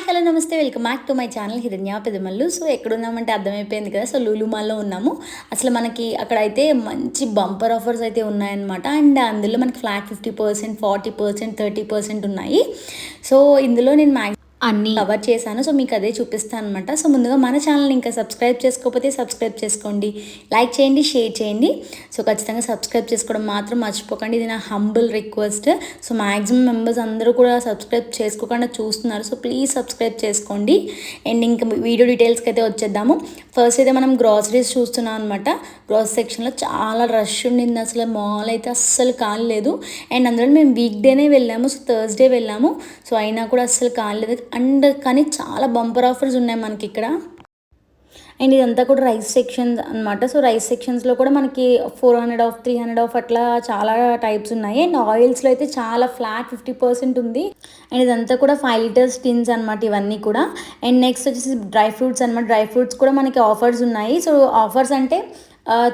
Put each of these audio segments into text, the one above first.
Hi hello నమస్తే welcome back to my channel హిరణ్య Pedamallu. So ఎక్కడున్నామంటే అర్థమైపోయింది కదా. సో లూలు మాల్లో ఉన్నాము. అసలు మనకి అక్కడైతే మంచి బంపర్ ఆఫర్స్ అయితే ఉన్నాయన్నమాట. అండ్ అందులో మనకి ఫ్లాట్ 50%, 40%, 30% ఉన్నాయి. సో ఇందులో నేను అన్నీ కవర్ చేశాను. సో మీకు అదే చూపిస్తాను అనమాట. సో ముందుగా మన ఛానల్ని ఇంకా సబ్స్క్రైబ్ చేసుకోకపోతే సబ్స్క్రైబ్ చేసుకోండి, లైక్ చేయండి, షేర్ చేయండి. సో ఖచ్చితంగా సబ్స్క్రైబ్ చేసుకోవడం మాత్రం మర్చిపోకండి. ఇది నా humble request. So maximum members అందరూ కూడా సబ్స్క్రైబ్ చేసుకోకుండా చూస్తున్నారు. సో ప్లీజ్ సబ్స్క్రైబ్ చేసుకోండి. అండ్ ఇంకా వీడియో డీటెయిల్స్కి అయితే వచ్చేద్దాము. ఫస్ట్ అయితే మనం గ్రాసరీస్ చూస్తున్నాం అనమాట. గ్రాసరీ సెక్షన్లో చాలా రష్ ఉండింది. అసలు మాల్ అయితే అస్సలు కాలేదు. అండ్ అందులో మేము వీక్ డేనే వెళ్ళాము. సో థర్స్డే వెళ్ళాము. సో అయినా కూడా అస్సలు కాలేదు. అండ్ కానీ చాలా బంపర్ ఆఫర్స్ ఉన్నాయి మనకి ఇక్కడ. అండ్ ఇదంతా కూడా రైస్ సెక్షన్స్ అనమాట. సో రైస్ సెక్షన్స్లో కూడా మనకి 400 ఆఫ్, 300 ఆఫ్ అట్లా చాలా టైప్స్ ఉన్నాయి. అండ్ ఆయిల్స్లో అయితే చాలా ఫ్లాట్ 50% ఉంది. అండ్ ఇదంతా కూడా 5 లీటర్స్ టిన్స్ అనమాట ఇవన్నీ కూడా. అండ్ నెక్స్ట్ వచ్చేసి డ్రై ఫ్రూట్స్ అనమాట. డ్రై ఫ్రూట్స్ కూడా మనకి ఆఫర్స్ ఉన్నాయి. సో ఆఫర్స్ అంటే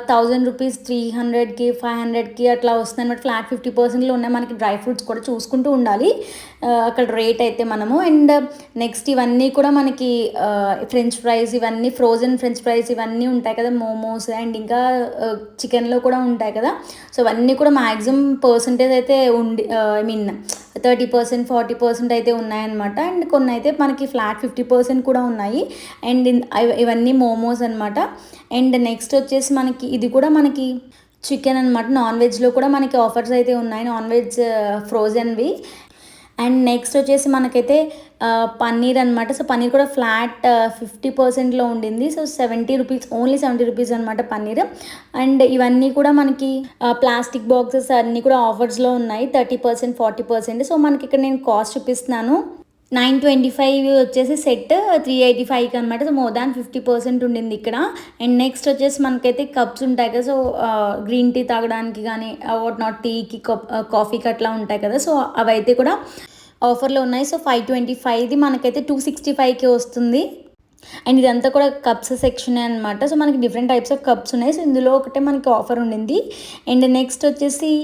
1000 రూపీస్ 300కి, 500కి అట్లా వస్తుంది అనమాట. ఫ్లాట్ 50%లో ఉన్నాయి. మనకి డ్రై ఫ్రూట్స్ కూడా చూసుకుంటూ ఉండాలి అక్కడ రేట్ అయితే మనము. అండ్ నెక్స్ట్ ఇవన్నీ కూడా మనకి ఫ్రెంచ్ ఫ్రైస్, ఇవన్నీ ఫ్రోజన్ ఫ్రెంచ్ ఫ్రైస్ ఇవన్నీ ఉంటాయి కదా, మోమోస్ అండ్ ఇంకా చికెన్లో కూడా ఉంటాయి కదా. సో అవన్నీ కూడా మ్యాక్సిమం పర్సంటేజ్ అయితే ఐ మీన్ 30%, 40% అయితే ఉన్నాయన్నమాట. అండ్ కొన్ని అయితే మనకి ఫ్లాట్ 50% కూడా ఉన్నాయి. అండ్ ఇవన్నీ మోమోస్ అనమాట. అండ్ నెక్స్ట్ వచ్చేసి మనకి ఇది కూడా మనకి చికెన్ అనమాట. నాన్ వెజ్లో కూడా మనకి ఆఫర్స్ అయితే ఉన్నాయి, నాన్ వెజ్ ఫ్రోజన్వి. అండ్ నెక్స్ట్ వచ్చేసి మనకైతే పన్నీర్ అనమాట. సో పన్నీర్ కూడా ఫ్లాట్ 50%లో ఉండింది. సో 70 రూపీస్, ఓన్లీ 70 రూపీస్ అనమాట పన్నీర్. అండ్ ఇవన్నీ కూడా మనకి ప్లాస్టిక్ బాక్సెస్ అన్నీ కూడా ఆఫర్స్లో ఉన్నాయి, 30%, 40%. సో మనకి ఇక్కడ నేను కాస్ట్ చూపిస్తున్నాను. 925 వచ్చేసి సెట్ 385కి అనమాట. సో మోర్ దాన్ 50% ఉండింది ఇక్కడ. అండ్ నెక్స్ట్ వచ్చేసి మనకైతే కప్స్ ఉంటాయి కదా. సో గ్రీన్ టీ తాగడానికి కానీ వాట్ నాట్ టీకి, కాఫీకి అట్లా ఉంటాయి కదా. సో అవైతే కూడా ఆఫర్లో ఉన్నాయి. సో 525ది మనకైతే 265కి వస్తుంది. అండ్ ఇదంతా కూడా కప్స్ సెక్షన్ అనమాట. సో మనకి డిఫరెంట్ టైప్స్ ఆఫ్ కప్స్ ఉన్నాయి. సో ఇందులో ఒకటే మనకి ఆఫర్ ఉండింది. అండ్ నెక్స్ట్ వచ్చేసి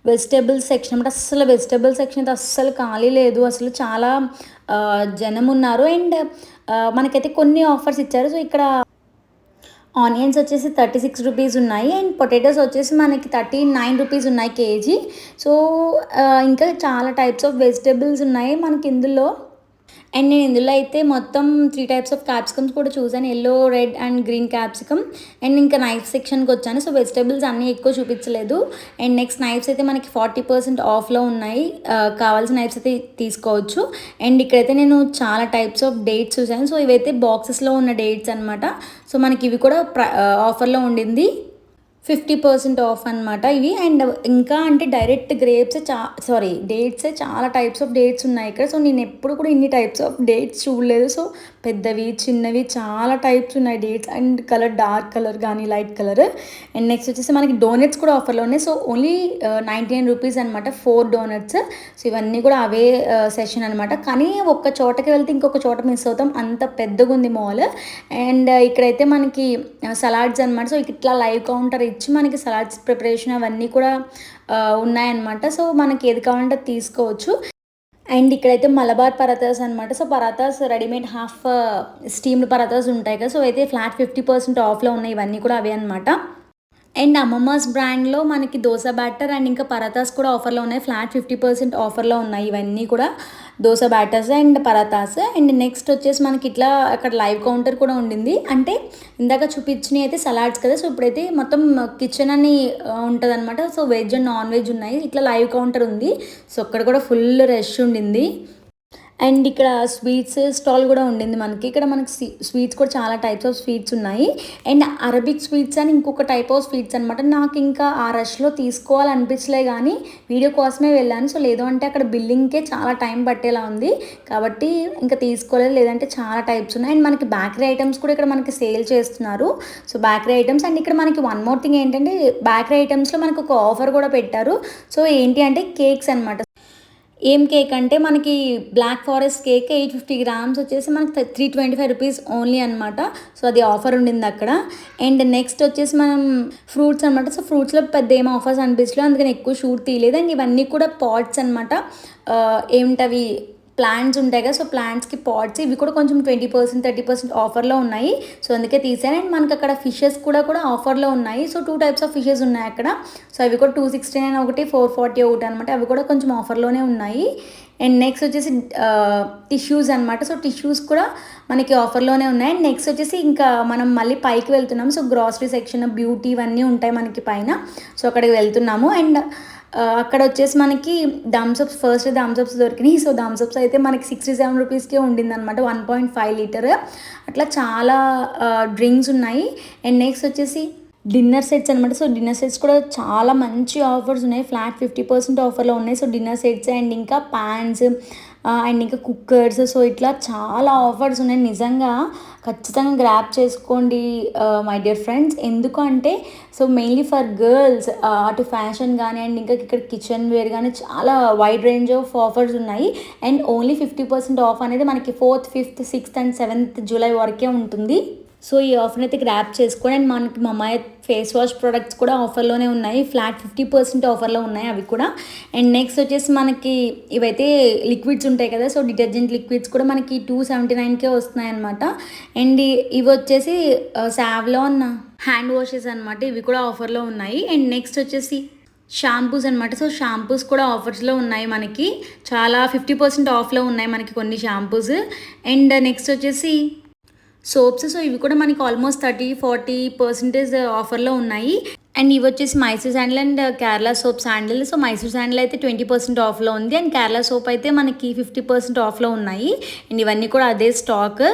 వెజిటేబుల్స్ సెక్షన్ అనమాట. అస్సలు వెజిటేబుల్ సెక్షన్ అయితే అస్సలు ఖాళీ లేదు. అసలు చాలా జనం ఉన్నారు. అండ్ మనకైతే కొన్ని ఆఫర్స్ ఇచ్చారు. సో ఇక్కడ ఆనియన్స్ వచ్చేసి 36 రూపీస్ ఉన్నాయి. అండ్ పొటాటోస్ వచ్చేసి మనకి 39 రూపీస్ ఉన్నాయి కేజీ. సో ఇంకా చాలా టైప్స్ ఆఫ్ వెజిటేబుల్స్ ఉన్నాయి మనకి ఇందులో. అండ్ నేను ఇందులో అయితే మొత్తం 3 టైప్స్ ఆఫ్ క్యాప్సికమ్స్ కూడా చూసాను, yellow, red and green capsicum. And ఇంకా నైఫ్ సెక్షన్కి వచ్చాను. సో వెజిటేబుల్స్ అన్నీ ఎక్కువ చూపించలేదు. అండ్ నెక్స్ట్ నైఫ్స్ అయితే మనకి 40% ఆఫ్లో ఉన్నాయి. కావాల్సిన నైఫ్స్ అయితే తీసుకోవచ్చు. అండ్ ఇక్కడైతే నేను చాలా టైప్స్ ఆఫ్ డేట్స్ చూసాను. సో ఇవైతే బాక్సెస్లో ఉన్న డేట్స్ అనమాట. సో మనకి ఇవి కూడా ఆఫర్లో ఉండింది, 50% ఆఫ్ అనమాట ఇవి. అండ్ ఇంకా అంటే డైరెక్ట్ డేట్సే చాలా టైప్స్ ఆఫ్ డేట్స్ ఉన్నాయి ఇక్కడ. సో నేను ఎప్పుడు కూడా ఇన్ని టైప్స్ ఆఫ్ డేట్స్ చూడలేదు. సో పెద్దవి, చిన్నవి చాలా టైప్స్ ఉన్నాయి dates. And colour dark colour కానీ లైట్ కలర్. అండ్ నెక్స్ట్ వచ్చేసి మనకి డోనట్స్ కూడా ఆఫర్లో ఉన్నాయి. సో ఓన్లీ 99 రూపీస్ అనమాట 4 డోనట్స్. సో ఇవన్నీ కూడా అవే సెషన్ అనమాట. కానీ ఒక్క చోటకి వెళ్తే ఇంకొక చోట మిస్ అవుతాం, అంత పెద్దగా ఉంది మాల్. అండ్ ఇక్కడైతే మనకి సలాడ్స్ అనమాట. సో ఇట్లా లైవ్ కౌంటర్ ఇచ్చి మనకి సలాడ్స్ ప్రిపరేషన్ అవన్నీ కూడా ఉన్నాయన్నమాట. సో మనకి ఏది కావాలంటే తీసుకోవచ్చు. అండ్ ఇక్కడైతే మలబార్ పరాతాస్ అనమాట. So parathas readymade half steamed parathas ఉంటాయి కదా. సో అయితే ఫ్లాట్ 50% ఆఫ్లో ఉన్నాయి. ఇవన్నీ కూడా అవే అనమాట. అండ్ అమ్మమ్మస్ బ్రాండ్లో మనకి దోశ బ్యాటర్ అండ్ ఇంకా పరాతాస్ కూడా ఆఫర్లో ఉన్నాయి. ఫ్లాట్ 50% ఆఫర్లో ఉన్నాయి ఇవన్నీ కూడా, dosa batters and parathas. And next వచ్చేసి మనకి ఇట్లా అక్కడ లైవ్ కౌంటర్ కూడా ఉండింది. అంటే ఇందాక చూపించినవి అయితే సలాడ్స్ కదా. సో ఇప్పుడైతే మొత్తం కిచెన్ అని ఉంటుంది అనమాట. So veg and non veg ఉన్నాయి. ఇట్లా లైవ్ కౌంటర్ ఉంది. సో అక్కడ కూడా ఫుల్ రష్ ఉండింది. అండ్ ఇక్కడ స్వీట్స్ స్టాల్ కూడా ఉండింది మనకి. ఇక్కడ మనకి స్వీట్స్ కూడా చాలా టైప్స్ ఆఫ్ స్వీట్స్ ఉన్నాయి. అండ్ అరబిక్ స్వీట్స్ అని ఇంకొక టైప్ ఆఫ్ స్వీట్స్ అనమాట. నాకు ఇంకా ఆ రష్లో తీసుకోవాలనిపించలే కానీ వీడియో కోసమే వెళ్ళాను. సో లేదు అంటే అక్కడ బిల్లింగ్కే చాలా టైం పట్టేలా ఉంది కాబట్టి ఇంకా తీసుకోలేదు. లేదంటే చాలా టైప్స్ ఉన్నాయి. అండ్ మనకి బేకరీ ఐటమ్స్ కూడా ఇక్కడ మనకి సేల్ చేస్తున్నారు. So bakery items. అండ్ ఇక్కడ మనకి వన్ మోర్ థింగ్ ఏంటంటే బేకరీ ఐటమ్స్లో మనకు ఒక ఆఫర్ కూడా పెట్టారు. సో ఏంటి అంటే కేక్స్ అనమాట. ఏం కేక్ అంటే మనకి బ్లాక్ ఫారెస్ట్ కేక్ 850 గ్రామ్స్ వచ్చేసి మనకి 325 రూపీస్ ఓన్లీ అనమాట. సో అది ఆఫర్ ఉండింది అక్కడ. అండ్ నెక్స్ట్ వచ్చేసి మనం ఫ్రూట్స్ అనమాట. సో ఫ్రూట్స్లో పెద్ద ఏం ఆఫర్స్ అనిపించలేదు, అందుకని ఎక్కువ షూట్ తీయలేదు. అండ్ ఇవన్నీ కూడా పాట్స్ అనమాట. ఏమిటవి ప్లాంట్స్ ఉంటాయి కదా, సో ప్లాంట్స్కి పాట్స్ ఇవి కూడా కొంచెం 20% 30% ఆఫర్లో ఉన్నాయి. సో అందుకే తీసాను. అండ్ మనకి అక్కడ ఫిషెస్ కూడా ఆఫర్లో ఉన్నాయి. సో 2 టైప్స్ ఆఫ్ ఫిషెస్ ఉన్నాయి అక్కడ. సో అవి కూడా 269 ఒకటి, 440 ఒకటి అనమాట. అవి కూడా కొంచెం ఆఫర్లోనే ఉన్నాయి. అండ్ నెక్స్ట్ వచ్చేసి టిష్యూస్ అనమాట. సో టిష్యూస్ కూడా మనకి ఆఫర్లోనే ఉన్నాయి. అండ్ నెక్స్ట్ వచ్చేసి ఇంకా మనం మళ్ళీ పైకి వెళ్తున్నాం. సో గ్రాసరీ సెక్షన్, బ్యూటీ ఇవన్నీ ఉంటాయి మనకి పైన. సో అక్కడికి వెళ్తున్నాము. అండ్ అక్కడ వచ్చేసి మనకి థమ్స్అప్స్, ఫస్ట్ థమ్స్అప్స్ దొరికినాయి. సో థమ్స్అప్స్ అయితే మనకి 67 రూపీస్కే ఉండిందనమాట, 1.5 లీటర్. అట్లా చాలా డ్రింక్స్ ఉన్నాయి. అండ్ నెక్స్ట్ వచ్చేసి డిన్నర్ సెట్స్ అనమాట. సో డిన్నర్ సెట్స్ కూడా చాలా మంచి ఆఫర్స్ ఉన్నాయి, ఫ్లాట్ 50% ఆఫర్లో ఉన్నాయి. సో డిన్నర్ సెట్స్ అండ్ ఇంకా ప్యాన్స్ అండ్ ఇంకా కుక్కర్స్, సో ఇట్లా చాలా ఆఫర్స్ ఉన్నాయి. నిజంగా ఖచ్చితంగా గ్రాప్ చేసుకోండి మై డియర్ ఫ్రెండ్స్. ఎందుకంటే సో మెయిన్లీ ఫర్ గర్ల్స్, అటు ఫ్యాషన్ కానీ అండ్ ఇంకా ఇక్కడ కిచెన్ వేర్ కానీ చాలా వైడ్ రేంజ్ ఆఫ్ ఆఫర్స్ ఉన్నాయి. అండ్ ఓన్లీ 50% ఆఫ్ అనేది మనకి 4th, 5th, 6th and 7th July వరకే ఉంటుంది. సో ఈ ఆఫర్ని అయితే గ్రాప్ చేసుకోండి. అండ్ మనకి మమాయ్ ఫేస్ వాష్ ప్రొడక్ట్స్ కూడా ఆఫర్లోనే ఉన్నాయి, ఫ్లాట్ 50% ఆఫర్లో ఉన్నాయి అవి కూడా. అండ్ నెక్స్ట్ వచ్చేసి మనకి ఇవైతే లిక్విడ్స్ ఉంటాయి కదా, సో డిటర్జెంట్ లిక్విడ్స్ కూడా మనకి 279కే వస్తున్నాయి అనమాట. అండ్ ఇవి వచ్చేసి సావ్లాన్ హ్యాండ్ వాషెస్ అనమాట, ఇవి కూడా ఆఫర్లో ఉన్నాయి. అండ్ నెక్స్ట్ వచ్చేసి షాంపూస్ అనమాట. సో షాంపూస్ కూడా ఆఫర్స్లో ఉన్నాయి మనకి, చాలా 50% ఆఫ్లో ఉన్నాయి మనకి కొన్ని షాంపూస్. అండ్ నెక్స్ట్ వచ్చేసి సోప్స్, సో ఇవి కూడా మనకి ఆల్మోస్ట్ 30-40% ఆఫర్లో ఉన్నాయి. అండ్ ఇవి వచ్చేసి Mysore sandal and Kerala soap sandal. So Mysore sandal అయితే 20% ఆఫ్లో ఉంది. అండ్ కేరళ సోప్ అయితే మనకి 50% ఆఫ్లో ఉన్నాయి. అండ్ ఇవన్నీ కూడా అదే స్టాక్.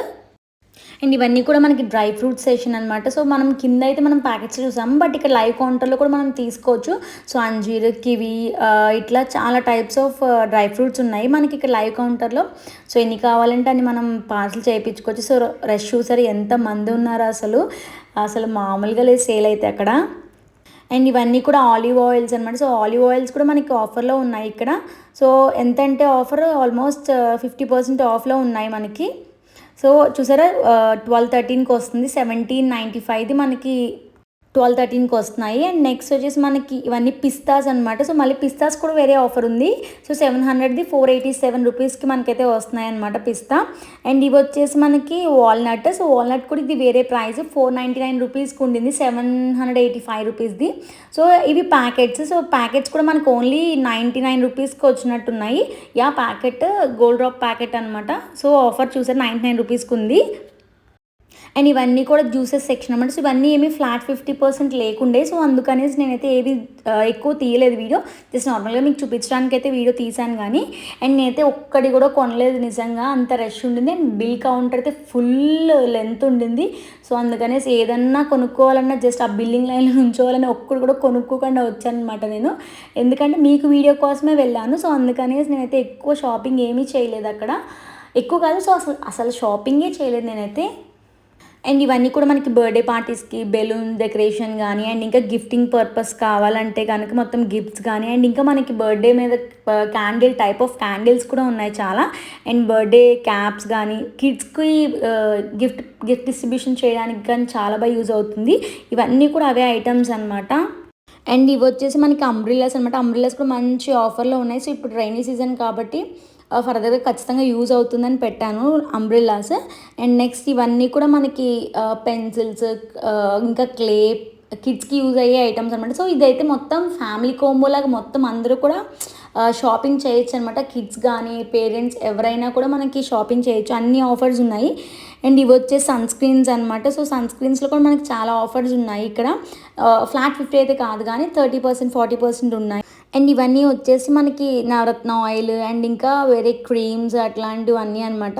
అండ్ ఇవన్నీ కూడా మనకి డ్రై ఫ్రూట్ సెషన్ అనమాట. సో మనం కింద అయితే మనం ప్యాకెట్స్ చూసాము, బట్ ఇక్కడ లైవ్ కౌంటర్లో కూడా మనం తీసుకోవచ్చు. సో అంజీర్, కివి, ఇట్లా చాలా టైప్స్ ఆఫ్ డ్రై ఫ్రూట్స్ ఉన్నాయి మనకి ఇక్కడ లైవ్ కౌంటర్లో. సో ఎన్ని కావాలంటే అని మనం పార్సల్ చేయించుకోవచ్చు. సో రష్ చూసారు ఎంతమంది ఉన్నారు, అసలు మామూలుగా లేదు సేల్ అయితే అక్కడ. అండ్ ఇవన్నీ కూడా ఆలివ్ ఆయిల్స్ అనమాట. సో ఆలివ్ ఆయిల్స్ కూడా మనకి ఆఫర్లో ఉన్నాయి ఇక్కడ. సో ఎంత అంటే ఆఫర్ ఆల్మోస్ట్ 50% ఆఫ్లో ఉన్నాయి మనకి. సో చూసారా 1213కి వస్తుంది, 1795ది మనకి 1213కి వస్తున్నాయి. అండ్ నెక్స్ట్ వచ్చేసి మనకి ఇవన్నీ పిస్తాస్ అనమాట. సో మళ్ళీ పిస్తాస్ కూడా వేరే ఆఫర్ ఉంది. సో 700ది 487 రూపీస్కి మనకైతే వస్తున్నాయి అనమాట పిస్తా. అండ్ ఇవి వచ్చేసి మనకి వాల్నట్. సో వాల్నట్ కూడా ఇది వేరే ప్రైస్, 499 రూపీస్కి ఉండింది, 785 రూపీస్ది. సో ఇవి ప్యాకెట్స్. సో ప్యాకెట్స్ కూడా మనకు ఓన్లీ 99 రూపీస్కి వచ్చినట్టున్నాయి. ప్యాకెట్ గోల్డ్ డ్రాప్ ప్యాకెట్ అనమాట. సో ఆఫర్ చూసారు 99 రూపీస్కి ఉంది. అండ్ ఇవన్నీ కూడా జ్యూసెస్ సెక్షన్ అనమాట. సో ఇవన్నీ ఏమి ఫ్లాట్ 50% లేకుండే. సో అందుకనేసి నేనైతే ఏవి ఎక్కువ తీయలేదు వీడియో, జస్ట్ నార్మల్గా మీకు చూపించడానికి అయితే వీడియో తీసాను కానీ. అండ్ నేనైతే ఒక్కటి కూడా కొనలేదు నిజంగా, అంత రష్ ఉండింది. అండ్ బిల్ కౌంటర్ అయితే ఫుల్ లెంత్ ఉండింది. సో అందుకనేసి ఏదన్నా కొనుక్కోవాలన్నా జస్ట్ ఆ బిల్లింగ్ లైన్లో ఉంచోవాలని ఒక్కడు కూడా కొనుక్కోకుండా వచ్చానమాట నేను, ఎందుకంటే మీకు వీడియో కోసమే వెళ్ళాను. సో అందుకనేసి నేనైతే ఎక్కువ షాపింగ్ ఏమీ చేయలేదు అక్కడ, ఎక్కువ కాదు. సో అసలు షాపింగే చేయలేదు నేనైతే. అండ్ ఇవన్నీ కూడా మనకి బర్త్డే పార్టీస్కి బెలూన్ డెకరేషన్ కానీ అండ్ ఇంకా గిఫ్టింగ్ పర్పస్ కావాలంటే కనుక మొత్తం గిఫ్ట్స్ కానీ అండ్ ఇంకా మనకి బర్త్డే మీద క్యాండిల్ టైప్ ఆఫ్ క్యాండిల్స్ కూడా ఉన్నాయి చాలా. అండ్ బర్త్డే క్యాప్స్ కానీ కిడ్స్కి గిఫ్ట్ డిస్ట్రిబ్యూషన్ చేయడానికి కానీ చాలా బాగా యూజ్ అవుతుంది. ఇవన్నీ కూడా అవే ఐటమ్స్ అనమాట. అండ్ ఇవి వచ్చేసి మనకి అంబ్రిల్లాస్ అనమాట. అంబ్రిల్లాస్ కూడా మంచి ఆఫర్లో ఉన్నాయి. సో ఇప్పుడు రైనీ సీజన్ కాబట్టి ఫర్దర్గా ఖచ్చితంగా యూజ్ అవుతుందని పెట్టాను అంబ్రిల్లాస్. అండ్ నెక్స్ట్ ఇవన్నీ కూడా మనకి పెన్సిల్స్, ఇంకా క్లే, కిడ్స్కి యూజ్ అయ్యే ఐటమ్స్ అనమాట. సో ఇదైతే మొత్తం ఫ్యామిలీ కోంబోలాగా మొత్తం అందరూ కూడా షాపింగ్ చేయొచ్చు అనమాట. కిడ్స్ కానీ పేరెంట్స్ ఎవరైనా కూడా మనకి షాపింగ్ చేయొచ్చు, అన్ని ఆఫర్స్ ఉన్నాయి. అండ్ ఇవి వచ్చే సన్ స్క్రీన్స్ అనమాట. సో సన్ స్క్రీన్స్లో కూడా మనకి చాలా ఆఫర్స్ ఉన్నాయి ఇక్కడ. ఫ్లాట్ 50 అయితే కాదు కానీ 30%, 40% ఉన్నాయి. అండ్ ఇవన్నీ వచ్చేసి మనకి నవరత్న ఆయిల్ అండ్ ఇంకా వేరే క్రీమ్స్ అట్లాంటివన్నీ అనమాట.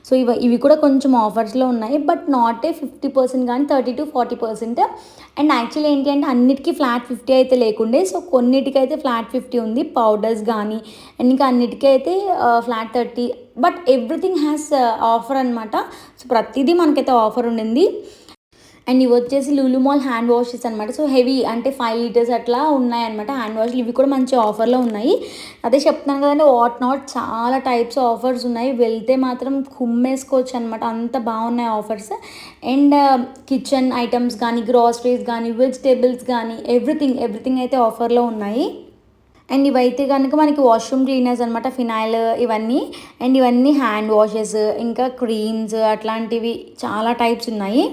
సో ఇవి కూడా కొంచెం ఆఫర్స్లో ఉన్నాయి, బట్ నాట్ 50% కానీ 30-40%. అండ్ యాక్చువల్లీ ఏంటి అంటే అన్నిటికీ ఫ్లాట్ 50 అయితే లేకుండే. సో కొన్నిటికైతే ఫ్లాట్ 50 ఉంది, పౌడర్స్ కానీ అండ్ ఇంకా అన్నిటికీ అయితే flat 30. But everything has offer అనమాట. సో ప్రతిదీ మనకైతే ఆఫర్ ఉండింది. అండ్ ఇవి వచ్చేసి లులు మాల్ హ్యాండ్ వాషెస్ అనమాట. సో హెవీ అంటే 5 లీటర్స్ అట్లా ఉన్నాయన్నమాట హ్యాండ్ వాష్లు. ఇవి కూడా మంచి ఆఫర్లో ఉన్నాయి. అదే చెప్తున్నాను కదండి, వాట్ నాట్ చాలా టైప్స్ ఆఫర్స్ ఉన్నాయి. వెళ్తే మాత్రం కుమ్మేసుకోవచ్చు అనమాట, అంత బాగున్నాయి ఆఫర్స్. అండ్ కిచెన్ ఐటమ్స్ కానీ గ్రాసరీస్ కానీ వెజిటేబుల్స్ కానీ ఎవ్రీథింగ్ అయితే ఆఫర్లో ఉన్నాయి. అండ్ ఇవైతే కనుక మనకి వాష్రూమ్ క్లీనర్స్ అనమాట, ఫినాయిల్ ఇవన్నీ. అండ్ ఇవన్నీ హ్యాండ్ వాషెస్, ఇంకా క్రీమ్స్ అట్లాంటివి చాలా టైప్స్ ఉన్నాయి.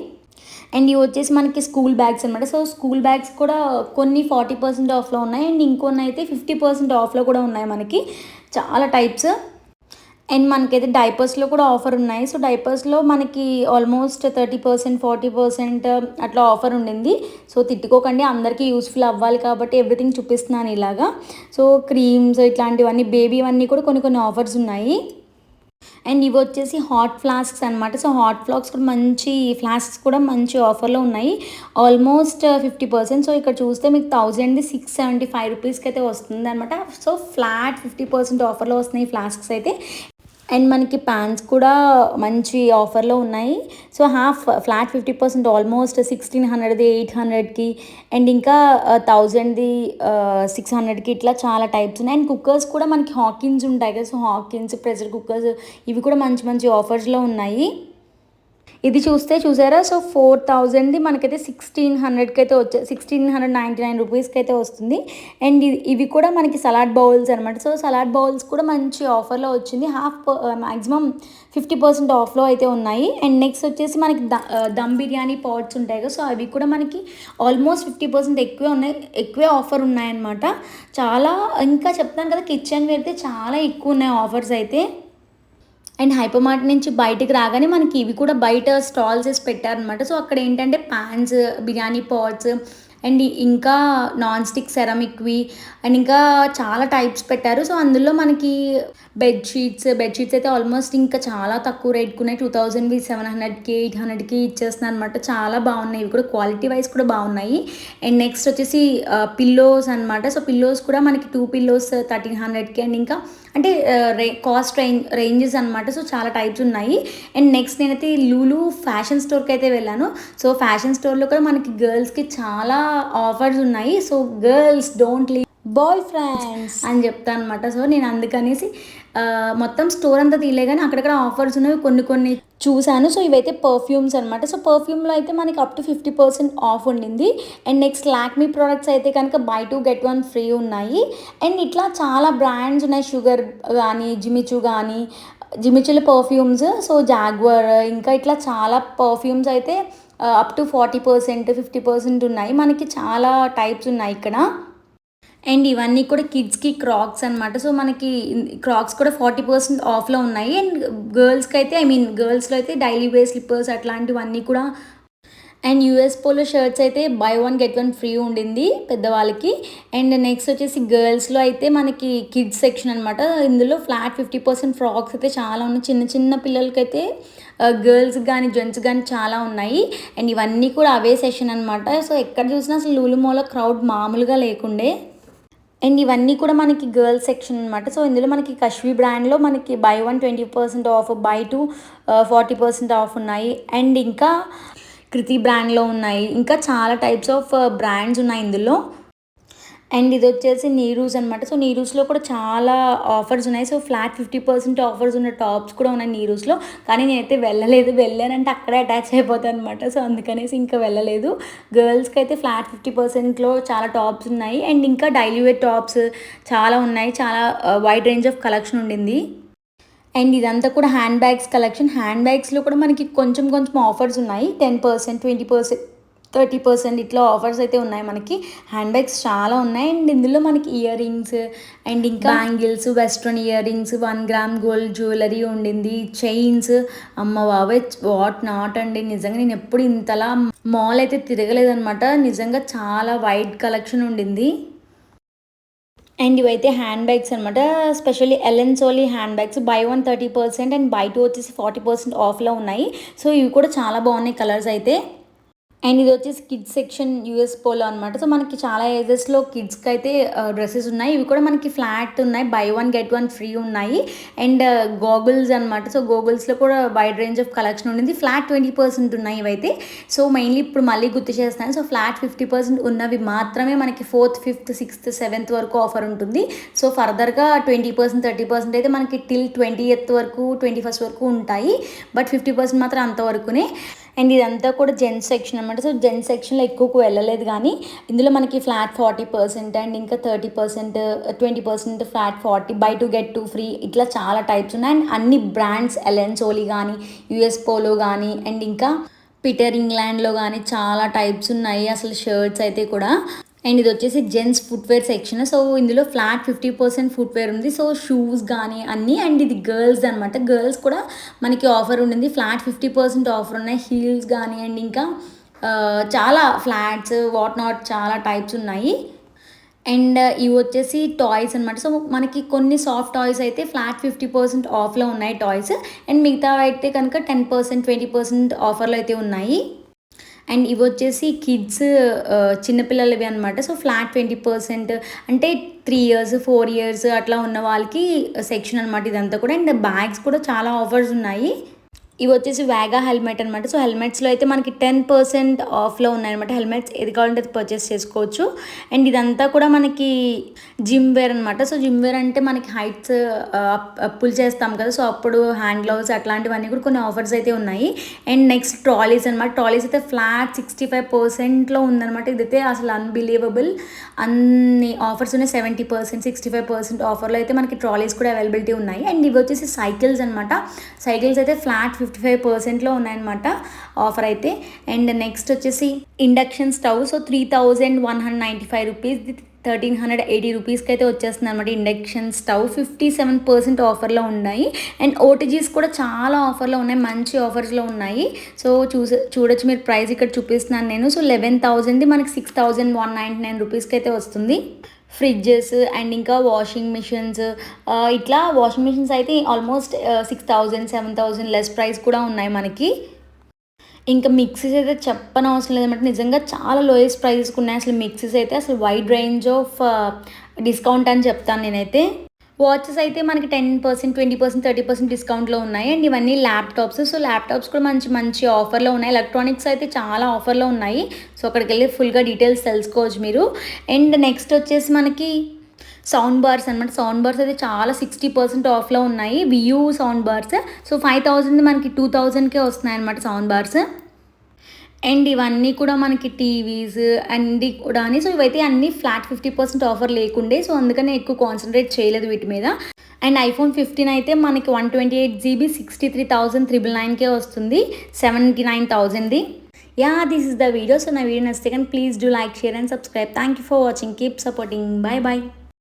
అండ్ ఇవి వచ్చేసి మనకి స్కూల్ బ్యాగ్స్ అనమాట. సో స్కూల్ బ్యాగ్స్ కూడా కొన్ని 40% ఆఫ్లో ఉన్నాయి, అండ్ ఇంకొన్ని అయితే 50% ఆఫ్లో కూడా ఉన్నాయి మనకి, చాలా టైప్స్. అండ్ మనకైతే డైపర్స్లో కూడా ఆఫర్ ఉన్నాయి. సో డైపర్స్లో మనకి ఆల్మోస్ట్ 30%, 40% అట్లా ఆఫర్ ఉండింది. సో తిట్టుకోకండి, అందరికీ యూస్ఫుల్ అవ్వాలి కాబట్టి ఎవ్రీథింగ్ చూపిస్తున్నాను ఇలాగా. సో క్రీమ్స్ ఇట్లాంటివన్నీ, బేబీవన్నీ కూడా కొన్ని కొన్ని ఆఫర్స్ ఉన్నాయి. అండ్ ఇవి వచ్చేసి హాట్ ఫ్లాస్క్స్ అనమాట. సో హాట్ ఫ్లాస్క్స్ కూడా మంచి ఫ్లాస్క్స్ కూడా మంచి ఆఫర్లో ఉన్నాయి, ఆల్మోస్ట్ 50%. సో ఇక్కడ చూస్తే మీకు 1675 రూపీస్కి అయితే వస్తుంది అనమాట. సో ఫ్లాట్ 50% ఆఫర్లో వస్తున్నాయి ఈ ఫ్లాస్క్స్ అయితే. అండ్ మనకి ప్యాన్స్ కూడా మంచి ఆఫర్లో ఉన్నాయి. సో ఫ్లాట్ 50%, ఆల్మోస్ట్ 1600ది 800కి, అండ్ ఇంకా 1000ది 600కి, ఇట్లా చాలా టైప్స్ ఉన్నాయి. అండ్ కుక్కర్స్ కూడా మనకి హాకిన్స్ ఉంటాయి కదా, సో హాకిన్స్ ప్రెషర్ కుక్కర్స్ ఇవి కూడా మంచి మంచి ఆఫర్స్లో ఉన్నాయి. ఇది చూసారా, సో 4000ది మనకైతే 1600కి అయితే 1699 రూపీస్కి అయితే వస్తుంది. అండ్ ఇవి కూడా మనకి సలాడ్ బౌల్స్ అనమాట. సో సలాడ్ బౌల్స్ కూడా మంచి ఆఫర్లో వచ్చింది, మ్యాక్సిమం 50% ఆఫ్లో అయితే ఉన్నాయి. అండ్ నెక్స్ట్ వచ్చేసి మనకి దమ్ బిర్యానీ పాట్స్ ఉంటాయి కదా, సో అవి కూడా మనకి ఆల్మోస్ట్ 50% ఎక్కువే ఆఫర్ ఉన్నాయన్నమాట. చాలా ఇంకా చెప్తాను కదా, కిచెన్ వేర్ అయితే చాలా ఎక్కువ ఉన్నాయి ఆఫర్స్ అయితే. అండ్ హైపర్ మార్ట్ నుంచి బయటికి రాగానే మనకి ఇవి కూడా బయట స్టాల్స్ వేసి పెట్టారనమాట. సో అక్కడ ఏంటంటే పాన్స్, బిర్యానీ పాట్స్, అండ్ ఇంకా నాన్ స్టిక్ సెరామిక్వి, అండ్ ఇంకా చాలా టైప్స్ పెట్టారు. సో అందులో మనకి బెడ్షీట్స్ అయితే ఆల్మోస్ట్ ఇంకా చాలా తక్కువ రేట్కి ఉన్నాయి. 2000వి 700కి 800కి ఇచ్చేస్తున్నాయి అనమాట. చాలా బాగున్నాయి ఇవి కూడా, క్వాలిటీ వైజ్ కూడా బాగున్నాయి. అండ్ నెక్స్ట్ వచ్చేసి పిల్లోస్ అనమాట. సో పిల్లోస్ కూడా మనకి 2 పిల్లోస్ 1300కి, అండ్ ఇంకా అంటే కాస్ట్ రేంజెస్ అనమాట. సో చాలా టైప్స్ ఉన్నాయి. అండ్ నెక్స్ట్ నేనైతే లూలు ఫ్యాషన్ స్టోర్కి అయితే వెళ్ళాను. సో ఫ్యాషన్ స్టోర్లో కూడా మనకి గర్ల్స్కి చాలా ఆఫర్స్ ఉన్నాయి. So girls don't leave boyfriends అని చెప్తాను అనమాట. సో నేను అందుకనేసి మొత్తం స్టోర్ అంతా తీయలే, కానీ అక్కడక్కడ ఆఫర్స్ ఉన్నవి కొన్ని చూశాను. సో ఇవైతే పర్ఫ్యూమ్స్ అనమాట. సో పర్ఫ్యూమ్లో అయితే మనకి అప్ టు 50% ఆఫ్ ఉండింది. అండ్ నెక్స్ట్ లాక్మీ ప్రోడక్ట్స్ అయితే కనుక బై 2 get 1 ఫ్రీ ఉన్నాయి. అండ్ ఇట్లా చాలా బ్రాండ్స్ ఉన్నాయి, షుగర్ కానీ, జిమిచూలో పర్ఫ్యూమ్స్, సో జాగ్వర్, ఇంకా ఇట్లా చాలా పర్ఫ్యూమ్స్ అయితే అప్ టు 40%, 50% ఉన్నాయి. మనకి చాలా టైప్స్ ఉన్నాయి ఇక్కడ. అండ్ ఇవన్నీ కూడా కిడ్స్కి క్రాక్స్ అనమాట. సో మనకి క్రాక్స్ కూడా 40% ఆఫ్లో ఉన్నాయి. అండ్ గర్ల్స్కి అయితే గర్ల్స్లో అయితే డైలీ వేర్ స్లిప్పర్స్ అట్లాంటివన్నీ కూడా. అండ్ యూఎస్ పోలో షర్ట్స్ అయితే బై 1 get 1 ఫ్రీ ఉండింది పెద్దవాళ్ళకి. అండ్ నెక్స్ట్ వచ్చేసి గర్ల్స్లో అయితే మనకి కిడ్స్ సెక్షన్ అనమాట. ఇందులో ఫ్లాట్ 50% ఫ్రాక్స్ అయితే చాలా ఉన్నాయి, చిన్న చిన్న పిల్లలకైతే, గర్ల్స్ కానీ జెంట్స్ కానీ చాలా ఉన్నాయి. అండ్ ఇవన్నీ కూడా అవే సెషన్ అనమాట. సో ఎక్కడ చూసినా అసలు లూలు మాల్లో క్రౌడ్ మామూలుగా లేకుండే. అండ్ ఇవన్నీ కూడా మనకి గర్ల్స్ సెక్షన్ అనమాట. సో ఇందులో మనకి కశ్వి బ్రాండ్లో మనకి బై 1 20% ఆఫ్, బై 2 40% ఆఫ్ ఉన్నాయి. అండ్ ఇంకా కృతి బ్రాండ్లో ఉన్నాయి, ఇంకా చాలా టైప్స్ ఆఫ్ బ్రాండ్స్ ఉన్నాయి ఇందులో. అండ్ ఇది వచ్చేసి నీరూస్ అనమాట. సో నీరూస్లో కూడా చాలా ఆఫర్స్ ఉన్నాయి. సో ఫ్లాట్ 50% ఆఫర్స్ ఉన్న టాప్స్ కూడా ఉన్నాయి నీరూస్లో, కానీ నేనైతే వెళ్ళానంటే అక్కడే అటాచ్ అయిపోతాను అనమాట. సో అందుకనేసి ఇంకా వెళ్ళలేదు. గర్ల్స్కి అయితే ఫ్లాట్ 50%లో చాలా టాప్స్ ఉన్నాయి. అండ్ ఇంకా డైలీ వేర్ టాప్స్ చాలా ఉన్నాయి, చాలా వైడ్ రేంజ్ ఆఫ్ కలెక్షన్ ఉండింది. అండ్ ఇదంతా కూడా హ్యాండ్ బ్యాగ్స్ కలెక్షన్. హ్యాండ్ బ్యాగ్స్లో కూడా మనకి కొంచెం ఆఫర్స్ ఉన్నాయి, 10%, 20%, 30% ఇట్లా ఆఫర్స్ అయితే ఉన్నాయి మనకి. హ్యాండ్ బ్యాగ్స్ చాలా ఉన్నాయి. అండ్ ఇందులో మనకి ఇయర్ రింగ్స్, అండ్ ఇంకా bangles, western ear rings, 1 gram gold jewellery ఉండింది, చైన్స్, అమ్మ బాబాయ్ వాట్ నాట్ అండి. నిజంగా నేను ఎప్పుడు ఇంతలా మాల్ అయితే తిరగలేదనమాట. నిజంగా చాలా వైడ్ కలెక్షన్ ఉండింది. అండ్ ఇవైతే హ్యాండ్ బ్యాగ్స్ అనమాట. Specially Allen Solly handbags buy 1 30% and buy 2 వచ్చేసి 40% ఆఫ్లో ఉన్నాయి. సో ఇవి కూడా చాలా బాగున్నాయి కలర్స్ అయితే. అండ్ ఇది వచ్చేసి కిడ్స్ సెక్షన్ యూఎస్ పోలో అనమాట. సో మనకి చాలా ఏజెస్లో కిడ్స్కి అయితే డ్రెస్సెస్ ఉన్నాయి. ఇవి కూడా మనకి ఫ్లాట్ ఉన్నాయి, బై 1 get 1 ఫ్రీ ఉన్నాయి. అండ్ గోగుల్స్ అనమాట. సో గోగుల్స్లో కూడా వైడ్ రేంజ్ ఆఫ్ కలెక్షన్ ఉండింది. ఫ్లాట్ 20% ఉన్నాయి ఇవైతే. సో మెయిన్లీ ఇప్పుడు మళ్ళీ గుర్తు చేస్తాను. సో ఫ్లాట్ 50% ఉన్నవి మాత్రమే మనకి 4th, 5th, 6th, 7th వరకు ఆఫర్ ఉంటుంది. సో ఫర్దర్గా 20%, 30% అయితే మనకి టిల్ 20th వరకు, 21st వరకు ఉంటాయి. బట్ 50% మాత్రం అంతవరకునే. అండ్ ఇదంతా కూడా జెంట్స్ సెక్షన్ అనమాట. సో జెంట్స్ సెక్షన్లో ఎక్కువకు వెళ్ళలేదు, కానీ ఇందులో మనకి ఫ్లాట్ 40% అండ్ ఇంకా 30%, 20% flat 40, by to get 2 free, ఇట్లా చాలా టైప్స్ ఉన్నాయి. అండ్ అన్ని బ్రాండ్స్ ఎలెన్ సోలీ కానీ, యూఎస్ పోలో కానీ, అండ్ ఇంకా పీటర్ ఇంగ్లాండ్లో కానీ చాలా టైప్స్ ఉన్నాయి అసలు షర్ట్స్ అయితే కూడా. అండ్ ఇది వచ్చేసి జెంట్స్ ఫుట్వేర్ సెక్షన్. సో ఇందులో ఫ్లాట్ 50% ఫుట్వేర్ ఉంది. సో షూస్ కానీ అన్నీ. అండ్ ఇది గర్ల్స్ అనమాట. గర్ల్స్ కూడా మనకి ఆఫర్ ఉండింది, ఫ్లాట్ 50% ఆఫర్ ఉన్నాయి. హీల్స్ కానీ అండ్ ఇంకా చాలా ఫ్లాట్స్ వాట్ నాట్ చాలా టైప్స్ ఉన్నాయి. అండ్ ఇవి వచ్చేసి టాయ్స్ అనమాట. సో మనకి కొన్ని సాఫ్ట్ టాయ్స్ అయితే ఫ్లాట్ 50% ఆఫ్లో ఉన్నాయి టాయ్స్. అండ్ మిగతా అయితే కనుక 10%, 20% ఆఫర్లో అయితే ఉన్నాయి. అండ్ ఇవి వచ్చేసి కిడ్స్ చిన్నపిల్లలవి అనమాట. సో ఫ్లాట్ 20%, అంటే 3 years 4 years అట్లా ఉన్న వాళ్ళకి సెక్షన్ అనమాట ఇదంతా కూడా. అండ్ బ్యాగ్స్ కూడా చాలా ఆఫర్స్ ఉన్నాయి. ఇవి వచ్చేసి వ్యాగా హెల్మెట్ అనమాట. సో హెల్మెట్స్లో అయితే మనకి 10% ఆఫ్లో ఉన్నాయన్నమాట. హెల్మెట్స్ ఏది కావాలంటే అది పర్చేస్ చేసుకోవచ్చు. అండ్ ఇదంతా కూడా మనకి జిమ్ వేర్ అనమాట. సో జిమ్ వేర్ అంటే మనకి హైట్స్ పుల్ చేస్తాం కదా, సో అప్పుడు హ్యాండ్ గ్లౌస్ అట్లాంటివన్నీ కూడా కొన్ని ఆఫర్స్ అయితే ఉన్నాయి. అండ్ నెక్స్ట్ ట్రాలీస్ అనమాట. ట్రాలీస్ అయితే ఫ్లాట్ 65%లో ఉందన్నమాట. ఇదైతే అసలు అన్బిలీవబుల్. అన్ని ఆఫర్స్ ఉన్నాయి. 70%, 65% ఆఫర్లో అయితే మనకి ట్రాలీస్ కూడా అవైలబిలిటీ ఉన్నాయి. అండ్ ఇవి వచ్చేసి సైకిల్స్ అనమాట. సైకిల్స్ అయితే ఫ్లాట్ 55%లో ఉన్నాయన్నమాట ఆఫర్ అయితే. అండ్ నెక్స్ట్ వచ్చేసి ఇండక్షన్ స్టవ్. సో 3195 రూపీస్, 1380 రూపీస్కి అయితే వచ్చేస్తుంది అనమాట ఇండక్షన్ స్టవ్. 57% ఆఫర్లో ఉన్నాయి. అండ్ ఓటీజీస్ కూడా చాలా ఆఫర్లో ఉన్నాయి, మంచి ఆఫర్స్లో ఉన్నాయి. సో చూడొచ్చు మీరు, ప్రైస్ ఇక్కడ చూపిస్తున్నాను నేను. సో 11,000ది మనకి 6,199 రూపీస్కి అయితే వస్తుంది. ఫ్రిడ్జెస్ అండ్ ఇంకా వాషింగ్ మిషన్స్, ఇట్లా వాషింగ్ మిషన్స్ అయితే ఆల్మోస్ట్ 6,000, 7,000 లెస్ ప్రైస్ కూడా ఉన్నాయి మనకి. ఇంకా మిక్సీస్ అయితే చెప్పనవసరం లేదన్నమాట. నిజంగా చాలా లోయెస్ట్ ప్రైజెస్కి ఉన్నాయి అసలు మిక్సీస్ అయితే. అసలు వైడ్ రేంజ్ ఆఫ్ డిస్కౌంట్ అని చెప్తాను నేనైతే. వాచెస్ అయితే మనకి 10%, 20%, 30% డిస్కౌంట్లో ఉన్నాయి. అండ్ ఇవన్నీ ల్యాప్టాప్స్. సో ల్యాప్టాప్స్ కూడా మంచి మంచి ఆఫర్లో ఉన్నాయి. ఎలక్ట్రానిక్స్ అయితే చాలా ఆఫర్లో ఉన్నాయి. సో అక్కడికి వెళ్ళి ఫుల్గా డీటెయిల్స్ తెలుసుకోవచ్చు మీరు. అండ్ నెక్స్ట్ వచ్చేసి మనకి సౌండ్ బార్స్ అనమాట. సౌండ్ బార్స్ అయితే చాలా 60% ఆఫ్లో ఉన్నాయి. వియూ సౌండ్ బార్స్. సో 5,000 మనకి 2,000కే వస్తున్నాయి అనమాట సౌండ్ బార్స్. అండ్ ఇవన్నీ కూడా మనకి టీవీస్ అన్నీ కూడా అని. సో ఇవైతే అన్నీ ఫ్లాట్ 50% ఆఫర్ లేకుండే, సో అందుకనే ఎక్కువ కాన్సన్ట్రేట్ చేయలేదు వీటి మీద. అండ్ iPhone 15 అయితే మనకి 128GB 63,999కే వస్తుంది, 79,000ది. Yeah, this is the video. So నా వీడియో నచ్చితే కానీ please do like, share and subscribe. Thank you for watching. Keep supporting. Bye bye.